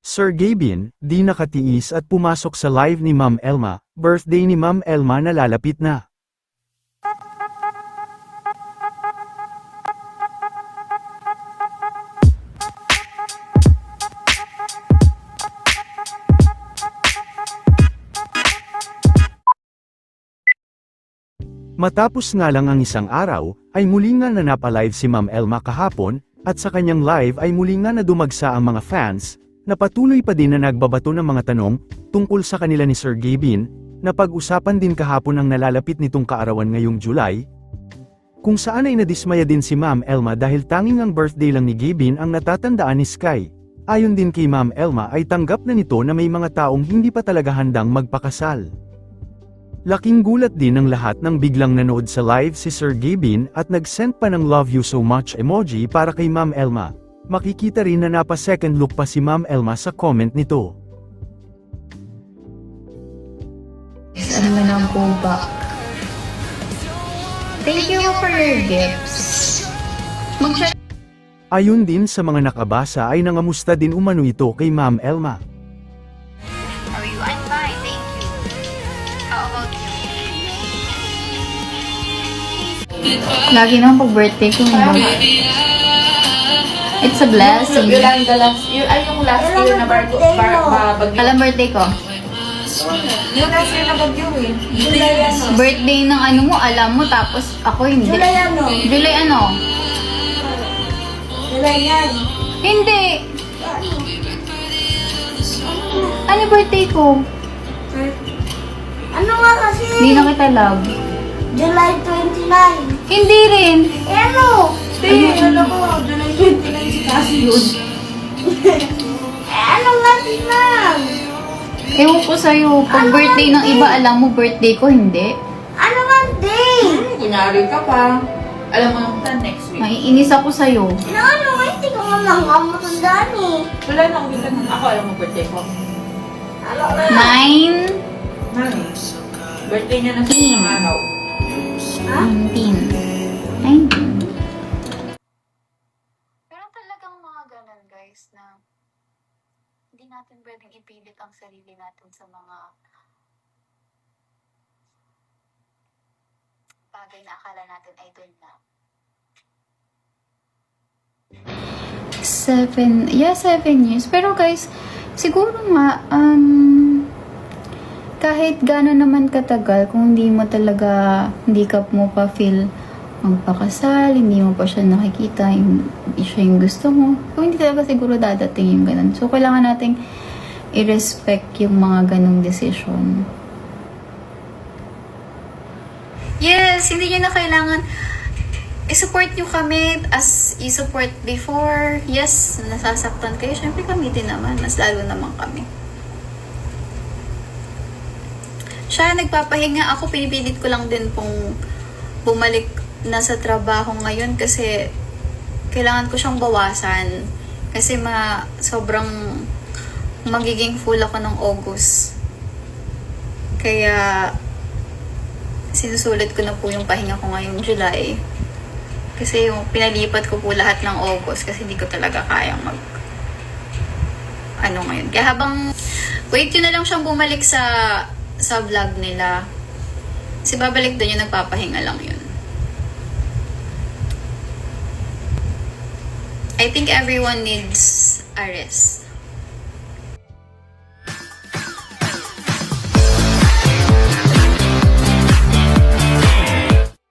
Sir Gabin, di nakatiis at pumasok sa live ni Ma'am Elma. Birthday ni Ma'am Elma nalalapit na. Matapos nga lang ang isang araw, ay muli nga na napalive si Ma'am Elma kahapon, at sa kanyang live ay muli nga na dumagsa ang mga fans, na patuloy pa din na nagbabato ng mga tanong, tungkol sa kanila ni Sir Gabin, na pag-usapan din kahapon ang nalalapit nitong kaarawan ngayong July, kung saan ay nadismaya din si Ma'am Elma dahil tanging ang birthday lang ni Gabin ang natatandaan ni Sky. Ayon din kay Ma'am Elma ay tanggap na nito na may mga taong hindi pa talaga handang magpakasal. Laking gulat din ng lahat nang biglang nanood sa live si Sir Gabin at nag-send pa ng love you so much emoji para kay Ma'am Elma. Makikita rin na napa-second look pa si Ma'am Elma sa comment nito. Ano man ang go back. Thank you for your gifts. Mag-share. Ayon din sa mga nakabasa ay nangamusta din umano ito kay Ma'am Elma. How are you? I'm fine, thank you. How about you? Lagi naman pag-birthday ko. It's a blessing. Yung last year na bagyo. Alam birthday ko? Yung last year na bagyo eh. July ano? Birthday ng ano mo, alam mo, tapos ako hindi. July ano? July ano? July yan. Hindi. Ano birthday ko? Ano nga kasi? Hindi na kita love. July 29. Hindi rin. Eh ano? Ano ko? July 29 si Cassie yun. Ano nga tinang? Ewan ko sa'yo, pag birthday ng iba, alam mo, birthday ko, hindi. Ano nga day? Kunyari ka pa. Alam mo nung next week. Maiinis ako sa'yo. Ano nga? Hindi ko nga nangamatandaan eh. Wala na, uwi ka na. Ako alam mo birthday ko. Ano nga? 9, Mami, birthday niya na sa isang araw. 19, 19. Pero talagang mga ganun, guys, na hindi natin pwedeng ipilit ang sarili natin sa mga bagay na akala natin ay doon na. 7 years. Pero guys, siguro nga, kahit gano'n naman katagal, kung hindi mo talaga, hindi ka mo pa feel magpakasal, hindi mo pa siya nakikita, hindi siya yung gusto mo, kung hindi talaga siguro dadating yung ganun. So, kailangan nating i-respect yung mga ganung decision. Yes, hindi nyo na kailangan i-support nyo kami as i-support before. Yes, nasasaktan kayo. Siyempre kami din naman, mas lalo naman kami. Siya, nagpapahinga ako, pinipilit ko lang din pong bumalik na sa trabaho ngayon kasi kailangan ko siyang bawasan kasi sobrang magiging full ako ng August. Kaya sinusulit ko na po yung pahinga ko ngayong July. Kasi yung pinalipat ko po lahat ng August kasi hindi ko talaga kayang ngayon. Kaya habang wait yun na lang siyang bumalik sa vlog nila. Kasi babalik doon yung nagpapahinga lang yun. I think everyone needs a rest.